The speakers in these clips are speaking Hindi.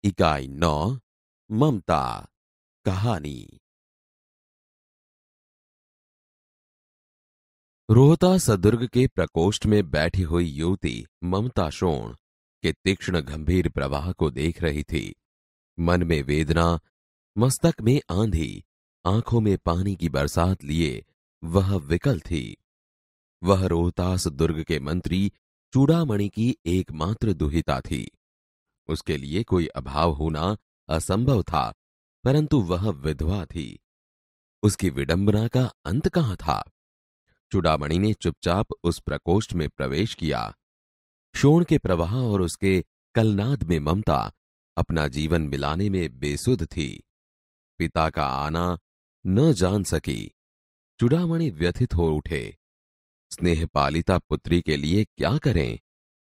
इकाई 9 ममता कहानी। रोहतास दुर्ग के प्रकोष्ठ में बैठी हुई युवती ममता शोण के तीक्ष्ण गंभीर प्रवाह को देख रही थी। मन में वेदना, मस्तक में आंधी, आंखों में पानी की बरसात लिए वह विकल थी। वह रोहतास दुर्ग के मंत्री चूड़ामणि की एकमात्र दुहिता थी। उसके लिए कोई अभाव होना असंभव था, परंतु वह विधवा थी। उसकी विडंबना का अंत कहां था? चूड़ामणि ने चुपचाप उस प्रकोष्ठ में प्रवेश किया। शोण के प्रवाह और उसके कलनाद में ममता अपना जीवन मिलाने में बेसुध थी। पिता का आना न जान सकी। चूड़ामणि व्यथित हो उठे। स्नेह पालिता पुत्री के लिए क्या करें,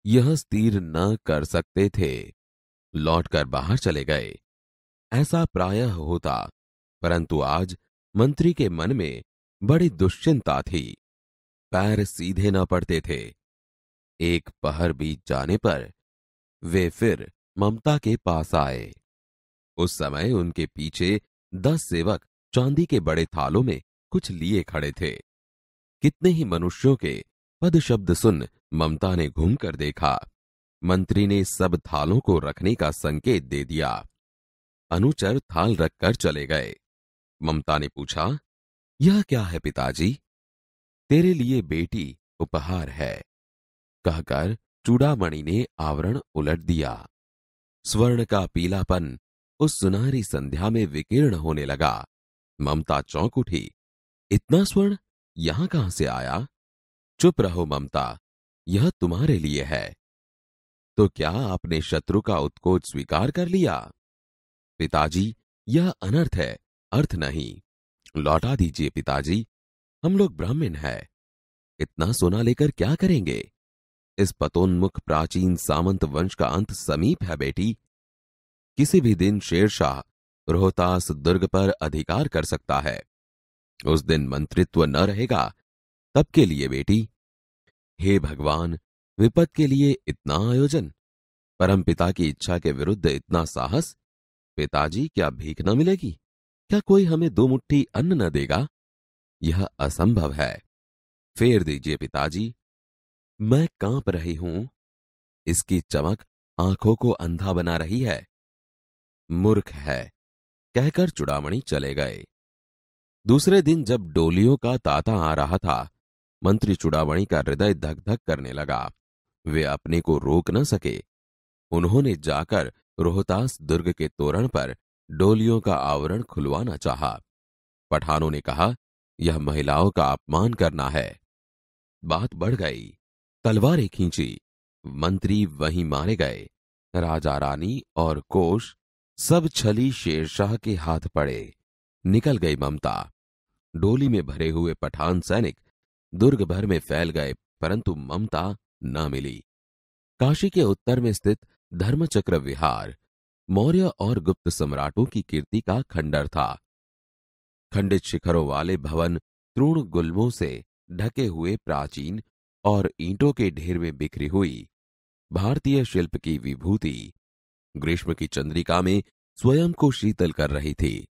यह स्थिर न कर सकते थे। लौटकर बाहर चले गए। ऐसा प्रायः होता, परंतु आज मंत्री के मन में बड़ी दुश्चिंता थी। पैर सीधे न पड़ते थे। एक पहर बीत जाने पर वे फिर ममता के पास आए। उस समय उनके पीछे 10 सेवक चांदी के बड़े थालों में कुछ लिए खड़े थे। कितने ही मनुष्यों के पद शब्द सुन ममता ने घूमकर देखा। मंत्री ने सब थालों को रखने का संकेत दे दिया। अनुचर थाल रखकर चले गए। ममता ने पूछा, यह क्या है पिताजी? तेरे लिए बेटी उपहार है, कहकर चूड़ामणि ने आवरण उलट दिया। स्वर्ण का पीलापन उस सुनहरी संध्या में विकीर्ण होने लगा। ममता चौंक उठी। इतना स्वर्ण यहां कहां से आया? चुप रहो ममता, यह तुम्हारे लिए है। तो क्या आपने शत्रु का उत्कोच स्वीकार कर लिया? पिताजी, यह अनर्थ है, अर्थ नहीं। लौटा दीजिए पिताजी, हम लोग ब्राह्मण हैं। इतना सोना लेकर क्या करेंगे? इस पतोन्मुख प्राचीन सामंत वंश का अंत समीप है बेटी। किसी भी दिन शेरशाह रोहतास दुर्ग पर अधिकार कर सकता है। उस दिन मंत्रित्व न रहेगा, तब के लिए बेटी। हे भगवान, विपद के लिए इतना आयोजन, परमपिता की इच्छा के विरुद्ध इतना साहस। पिताजी, क्या भीख न मिलेगी? क्या कोई हमें 2 मुट्ठी अन्न न देगा? यह असंभव है। फेर दीजिए पिताजी। मैं कांप रही हूं। इसकी चमक आंखों को अंधा बना रही है। मूर्ख है, कहकर चूड़ामणि चले गए। दूसरे दिन जब डोलियों का तांता आ रहा था, मंत्री चूड़ामणि का हृदय धक धक करने लगा। वे अपने को रोक न सके। उन्होंने जाकर रोहतास दुर्ग के तोरण पर डोलियों का आवरण खुलवाना चाहा। पठानों ने कहा, यह महिलाओं का अपमान करना है। बात बढ़ गई। तलवारें खींची। मंत्री वहीं मारे गए। राजा रानी और कोष सब छली शेरशाह के हाथ पड़े। निकल गई ममता। डोली में भरे हुए पठान सैनिक दुर्ग भर में फैल गए, परंतु ममता न मिली। काशी के उत्तर में स्थित धर्मचक्र विहार मौर्य और गुप्त सम्राटों की कीर्ति का खंडर था। खंडित शिखरों वाले भवन तृण गुल्मों से ढके हुए प्राचीन और ईंटों के ढेर में बिखरी हुई भारतीय शिल्प की विभूति ग्रीष्म की चंद्रिका में स्वयं को शीतल कर रही थी।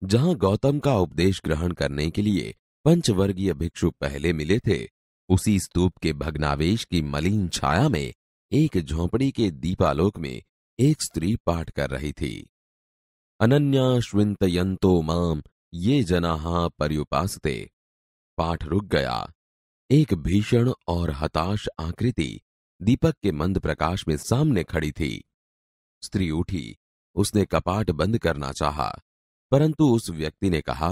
जहां गौतम का उपदेश ग्रहण करने के लिए पंचवर्गीय भिक्षु पहले मिले थे, उसी स्तूप के भग्नावेश की मलिन छाया में एक झोंपड़ी के दीपालोक में एक स्त्री पाठ कर रही थी। अनन्याश्विन्तयन्तो माम ये जनाः पर्युपासते। पाठ रुक गया। एक भीषण और हताश आकृति दीपक के मंद प्रकाश में सामने खड़ी थी। स्त्री उठी। उसने कपाट बंद करना चाहा, परंतु उस व्यक्ति ने कहा,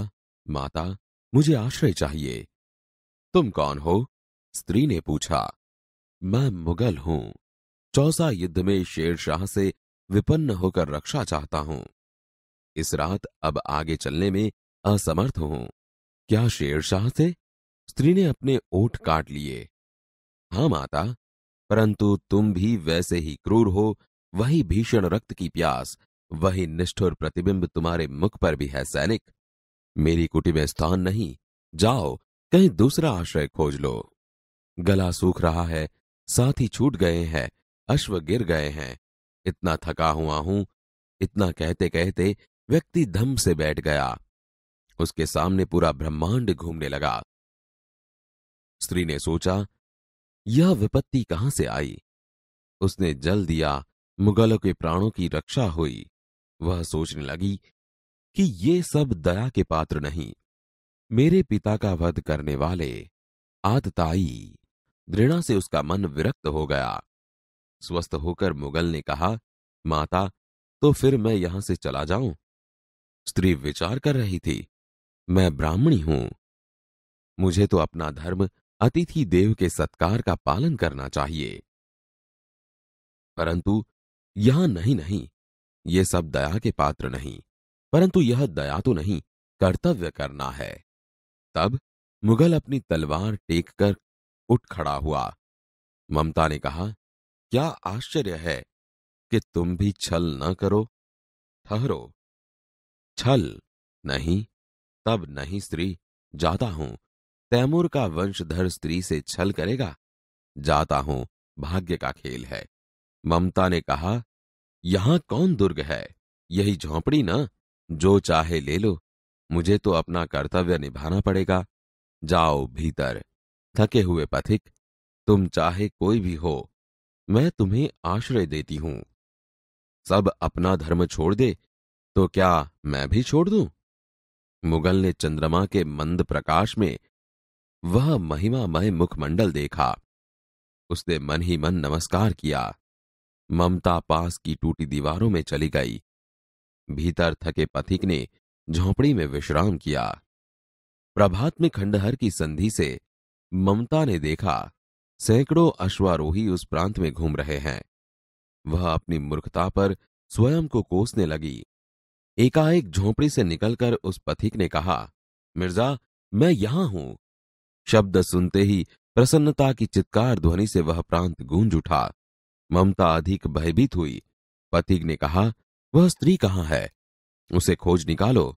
माता, मुझे आश्रय चाहिए। तुम कौन हो? स्त्री ने पूछा। मैं मुगल हूं। चौसा युद्ध में शेरशाह से विपन्न होकर रक्षा चाहता हूं। इस रात अब आगे चलने में असमर्थ हूं। क्या शेरशाह से? स्त्री ने अपने ओठ काट लिए। हां माता, परंतु तुम भी वैसे ही क्रूर हो। वही भीषण रक्त की प्यास, वही निष्ठुर प्रतिबिंब तुम्हारे मुख पर भी है सैनिक। मेरी कुटी में स्थान नहीं। जाओ, कहीं दूसरा आश्रय खोज लो। गला सूख रहा है, साथी छूट गए हैं, अश्व गिर गए हैं। इतना थका हुआ हूं। इतना कहते कहते व्यक्ति धम से बैठ गया। उसके सामने पूरा ब्रह्मांड घूमने लगा। स्त्री ने सोचा, यह विपत्ति कहां से आई। उसने जल दिया, मुगलों के प्राणों की रक्षा हुई। वह सोचने लगी कि ये सब दया के पात्र नहीं, मेरे पिता का वध करने वाले आतताई। घृणा से उसका मन विरक्त हो गया। स्वस्थ होकर मुगल ने कहा, माता, तो फिर मैं यहां से चला जाऊं। स्त्री विचार कर रही थी, मैं ब्राह्मणी हूं, मुझे तो अपना धर्म अतिथि देव के सत्कार का पालन करना चाहिए। परंतु यहां नहीं नहीं, ये सब दया के पात्र नहीं, परंतु यह दया तो नहीं, कर्तव्य करना है। तब मुगल अपनी तलवार टेक कर उठ खड़ा हुआ। ममता ने कहा, क्या आश्चर्य है कि तुम भी छल न करो। ठहरो। छल नहीं, तब नहीं स्त्री, जाता हूं। तैमूर का वंशधर स्त्री से छल करेगा। जाता हूं, भाग्य का खेल है। ममता ने कहा, यहां कौन दुर्ग है, यही झोंपड़ी ना, जो चाहे ले लो, मुझे तो अपना कर्तव्य निभाना पड़ेगा। जाओ भीतर। थके हुए पथिक, तुम चाहे कोई भी हो, मैं तुम्हें आश्रय देती हूं। सब अपना धर्म छोड़ दे तो क्या मैं भी छोड़ दूं। मुगल ने चंद्रमा के मंद प्रकाश में वह महिमामय मुखमंडल देखा। उसने मन ही मन नमस्कार किया। ममता पास की टूटी दीवारों में चली गई। भीतर थके पथिक ने झोंपड़ी में विश्राम किया। प्रभात में खंडहर की संधि से ममता ने देखा, सैकड़ों अश्वारोही उस प्रांत में घूम रहे हैं। वह अपनी मूर्खता पर स्वयं को कोसने लगी। एकाएक झोंपड़ी से निकलकर उस पथिक ने कहा, मिर्जा, मैं यहां हूं। शब्द सुनते ही प्रसन्नता की चित्कार ध्वनि से वह प्रांत गूंज उठा। ममता अधिक भयभीत हुई। पथिक ने कहा, वह स्त्री कहां है, उसे खोज निकालो।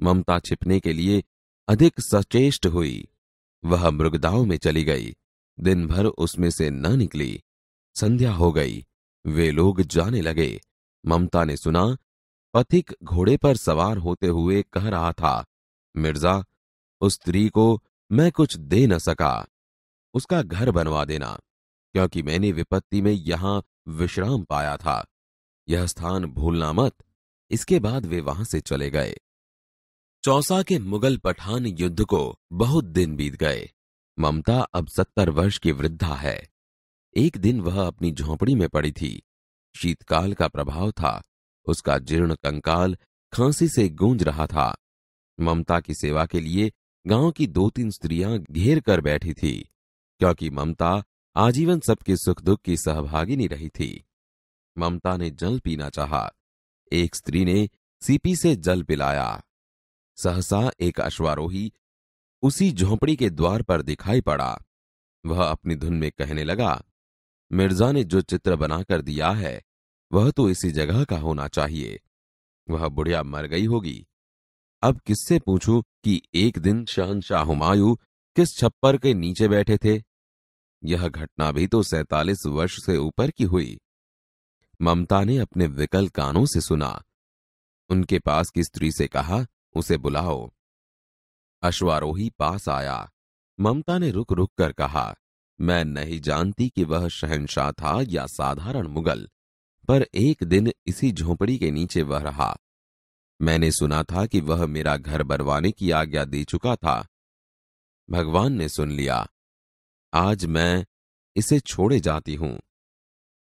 ममता छिपने के लिए अधिक सचेष्ट हुई। वह मृगदाव में चली गई। दिन भर उसमें से न निकली। संध्या हो गई। वे लोग जाने लगे। ममता ने सुना, पथिक घोड़े पर सवार होते हुए कह रहा था, मिर्जा, उस स्त्री को मैं कुछ दे न सका। उसका घर बनवा देना, क्योंकि मैंने विपत्ति में यहां विश्राम पाया था। यह स्थान भूलना मत। इसके बाद वे वहां से चले गए। चौसा के मुगल पठान युद्ध को बहुत दिन बीत गए। ममता अब 70 वर्ष की वृद्धा है। एक दिन वह अपनी झोंपड़ी में पड़ी थी। शीतकाल का प्रभाव था। उसका जीर्ण कंकाल खांसी से गूंज रहा था। ममता की सेवा के लिए गांव की 2-3 स्त्रियां घेर कर बैठी थी, क्योंकि ममता आजीवन सबके सुख दुख की सहभागिनी रही थी। ममता ने जल पीना चाहा। एक स्त्री ने सीपी से जल पिलाया। सहसा एक अश्वारोही उसी झोंपड़ी के द्वार पर दिखाई पड़ा। वह अपनी धुन में कहने लगा, मिर्जा ने जो चित्र बनाकर दिया है वह तो इसी जगह का होना चाहिए। वह बुढ़िया मर गई होगी। अब किससे पूछूं कि एक दिन शहंशाह हुमायूं किस छप्पर के नीचे बैठे थे। यह घटना भी तो 47 वर्ष से ऊपर की हुई। ममता ने अपने विकल कानों से सुना। उनके पास की स्त्री से कहा, उसे बुलाओ। अश्वारोही पास आया। ममता ने रुक रुक कर कहा, मैं नहीं जानती कि वह शहंशाह था या साधारण मुगल, पर एक दिन इसी झोंपड़ी के नीचे वह रहा। मैंने सुना था कि वह मेरा घर बनवाने की आज्ञा दे चुका था। भगवान ने सुन लिया। आज मैं इसे छोड़े जाती हूं।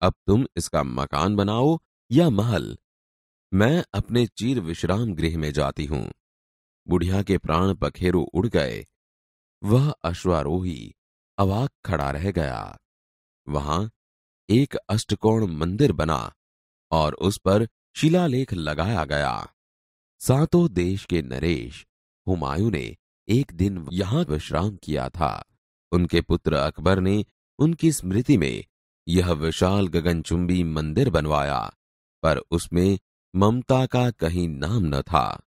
अब तुम इसका मकान बनाओ या महल। मैं अपने चीर विश्राम गृह में जाती हूं। बुढ़िया के प्राण पखेरु उड़ गए। वह अश्वारोही अवाक खड़ा रह गया। वहां एक अष्टकोण मंदिर बना और उस पर शिलालेख लगाया गया। सातों देश के नरेश हुमायूं ने एक दिन यहां विश्राम किया था। उनके पुत्र अकबर ने उनकी स्मृति में यह विशाल गगनचुंबी मंदिर बनवाया, पर उसमें ममता का कहीं नाम न था।